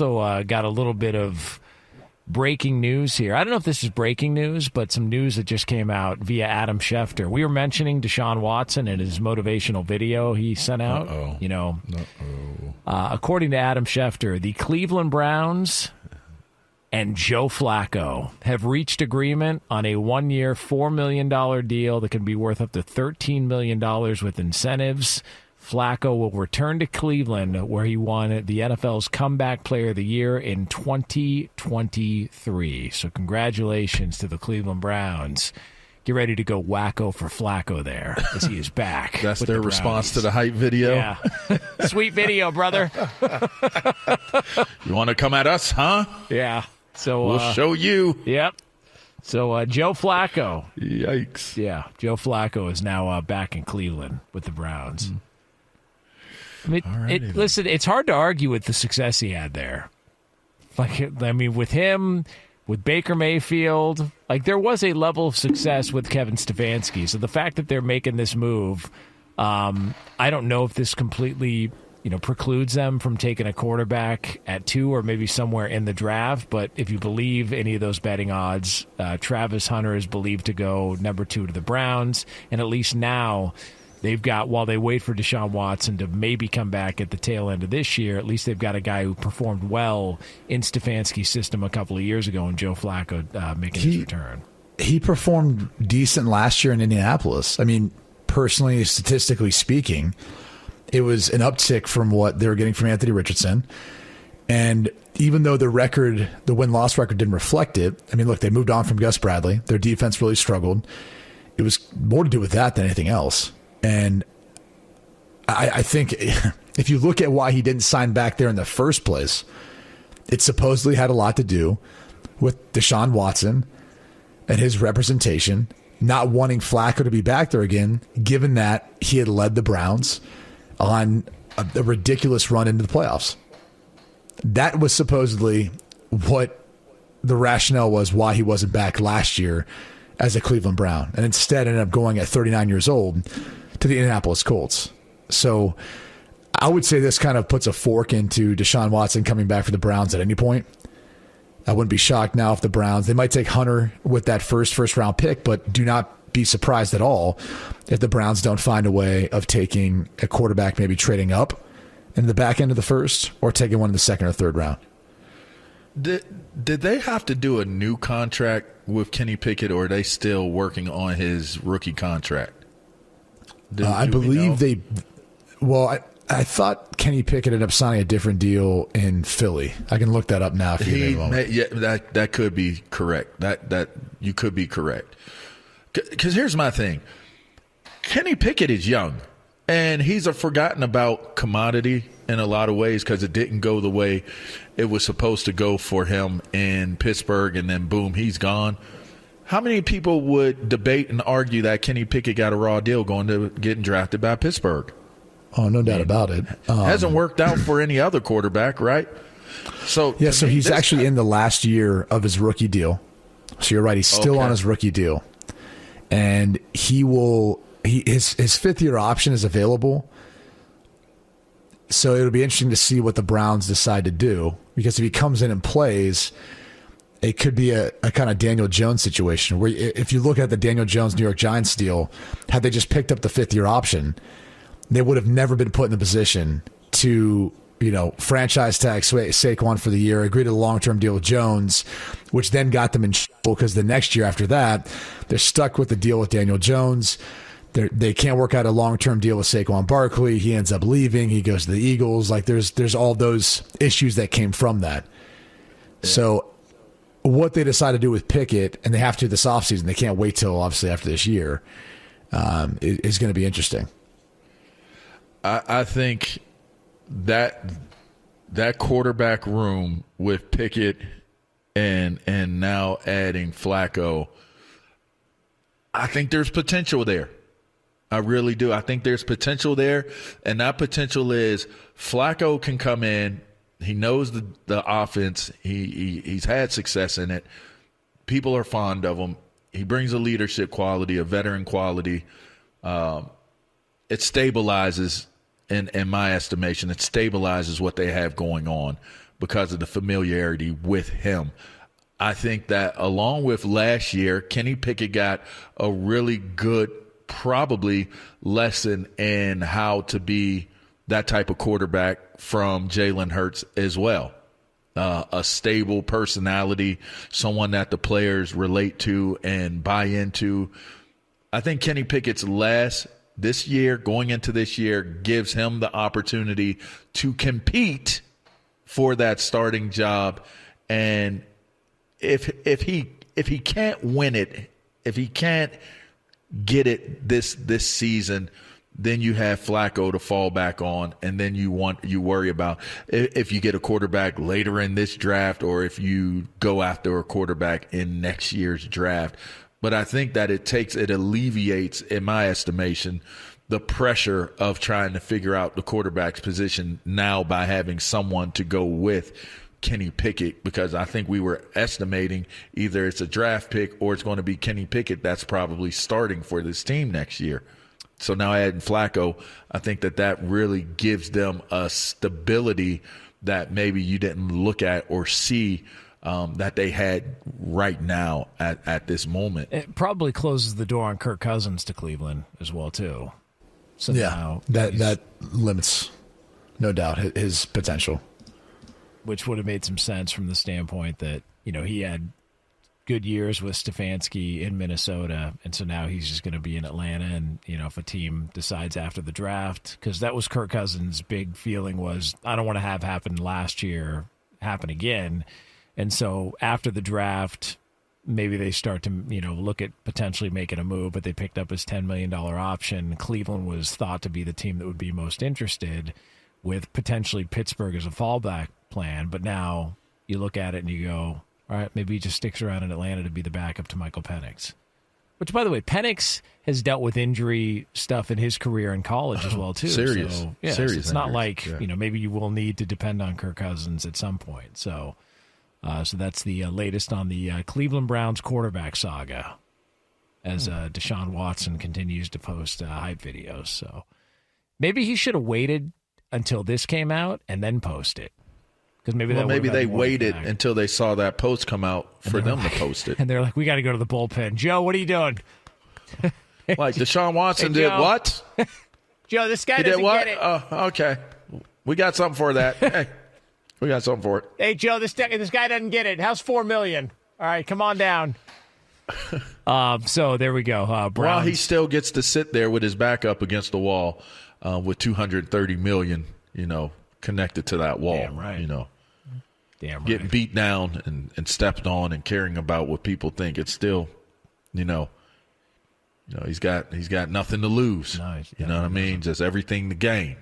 Also got a little bit of breaking news here. I don't know if this is breaking news, but some news that just came out via Adam Schefter. We were mentioning Deshaun Watson and his motivational video he sent out. According to Adam Schefter, the Cleveland Browns and Joe Flacco have reached agreement on a 1-year, $4 million deal that can be worth up to $13 million with incentives. Flacco will return to Cleveland, where he won the NFL's Comeback Player of the Year in 2023. So congratulations to the Cleveland Browns. Get ready to go wacko for Flacco there, as he is back. That's their response to the hype video? Yeah. Sweet video, brother. You want to come at us, huh? Yeah. So we'll show you. Yep. So Joe Flacco. Yikes. Yeah, Joe Flacco is now back in Cleveland with the Browns. I mean, listen, it's hard to argue with the success he had there. With him, with Baker Mayfield, there was a level of success with Kevin Stefanski. So the fact that they're making this move, I don't know if this completely, precludes them from taking a quarterback at 2 or maybe somewhere in the draft. But if you believe any of those betting odds, Travis Hunter is believed to go number 2 to the Browns. And at least now, they've got, while they wait for Deshaun Watson to maybe come back at the tail end of this year, at least they've got a guy who performed well in Stefanski's system a couple of years ago, and Joe Flacco making his return. He performed decent last year in Indianapolis. I mean, personally, statistically speaking, it was an uptick from what they were getting from Anthony Richardson. And even though the win-loss record didn't reflect it, I mean, look, they moved on from Gus Bradley. Their defense really struggled. It was more to do with that than anything else. And I think if you look at why he didn't sign back there in the first place, it supposedly had a lot to do with Deshaun Watson and his representation, not wanting Flacco to be back there again, given that he had led the Browns on a ridiculous run into the playoffs. That was supposedly what the rationale was why he wasn't back last year as a Cleveland Brown, and instead ended up going at 39 years old to the Indianapolis Colts. So I would say this kind of puts a fork into Deshaun Watson coming back for the Browns at any point. I wouldn't be shocked now if the Browns, they might take Hunter with that first round pick, but do not be surprised at all if the Browns don't find a way of taking a quarterback, maybe trading up in the back end of the first or taking one in the second or third round. Did they have to do a new contract with Kenny Pickett, or are they still working on his rookie contract? I believe they. Well, I thought Kenny Pickett ended up signing a different deal in Philly. I can look that up now. If you that could be correct. That you could be correct. Because here's my thing: Kenny Pickett is young, and he's a forgotten about commodity in a lot of ways because it didn't go the way it was supposed to go for him in Pittsburgh, and then boom, he's gone. How many people would debate and argue that Kenny Pickett got a raw deal going to getting drafted by Pittsburgh? Oh, no doubt about it. Hasn't worked out for any other quarterback, right? So he's actually in the last year of his rookie deal. So you're right, he's still on his rookie deal. And his fifth year option is available. So it'll be interesting to see what the Browns decide to do, because if he comes in and plays, it could be a kind of Daniel Jones situation where if you look at the Daniel Jones New York Giants deal, had they just picked up the fifth-year option, they would have never been put in the position to, franchise tag Saquon for the year, agree to the long-term deal with Jones, which then got them in trouble because the next year after that, they're stuck with the deal with Daniel Jones. They can't work out a long-term deal with Saquon Barkley. He ends up leaving. He goes to the Eagles. There's all those issues that came from that. Yeah. So what they decide to do with Pickett, and they have to this offseason, they can't wait till obviously after this year, is going to be interesting. I think that quarterback room with Pickett and now adding Flacco, I think there's potential there. I really do. I think there's potential there, and that potential is Flacco can come in. He knows the offense. He's had success in it. People are fond of him. He brings a leadership quality, a veteran quality. It stabilizes, in my estimation, it stabilizes what they have going on. because of the familiarity with him. I think that along with last year, Kenny Pickett got a really good, probably lesson in how to be that type of quarterback from Jalen Hurts as well. A stable personality, someone that the players relate to and buy into. I think Kenny Pickett's this year, going into this year, gives him the opportunity to compete for that starting job. And if he can't win it, if he can't get it this season, then you have Flacco to fall back on, and then you worry about if you get a quarterback later in this draft or if you go after a quarterback in next year's draft. But I think that it alleviates, in my estimation, the pressure of trying to figure out the quarterback's position now by having someone to go with Kenny Pickett, because I think we were estimating either it's a draft pick or it's going to be Kenny Pickett that's probably starting for this team next year. So now adding Flacco, I think that really gives them a stability that maybe you didn't look at or see that they had right now at this moment. It probably closes the door on Kirk Cousins to Cleveland as well, too. So yeah, now that limits, no doubt, his potential. Which would have made some sense from the standpoint that, he had good years with Stefanski in Minnesota, and so now he's just going to be in Atlanta. And, if a team decides after the draft, because that was Kirk Cousins' big feeling was, I don't want to have happened last year happen again. And so after the draft, maybe they start to, look at potentially making a move, but they picked up his $10 million option. Cleveland was thought to be the team that would be most interested, with potentially Pittsburgh as a fallback plan. But now you look at it and you go, all right, maybe he just sticks around in Atlanta to be the backup to Michael Penix. Which, by the way, Penix has dealt with injury stuff in his career in college as well, too. Serious. So, Serious it's not injuries. like, maybe you will need to depend on Kirk Cousins at some point. So that's the latest on the Cleveland Browns quarterback saga, as Deshaun Watson continues to post hype videos. So maybe he should have waited until this came out and then post it. Because maybe they waited until they saw that post come out for them to post it. And they're like, we got to go to the bullpen. Joe, what are you doing? Like Deshaun Watson did what? Joe, this guy doesn't get it. Oh, okay. We got something for that. Hey, we got something for it. Hey, Joe, this guy doesn't get it. How's $4 million? All right, come on down. So there we go. Browns. Well, he still gets to sit there with his back up against the wall with $230 million, connected to that wall. Damn right. Damn right. Getting beat down and stepped on and caring about what people think. It's still, he's got nothing to lose. Nice. You know what I mean? Just everything to gain.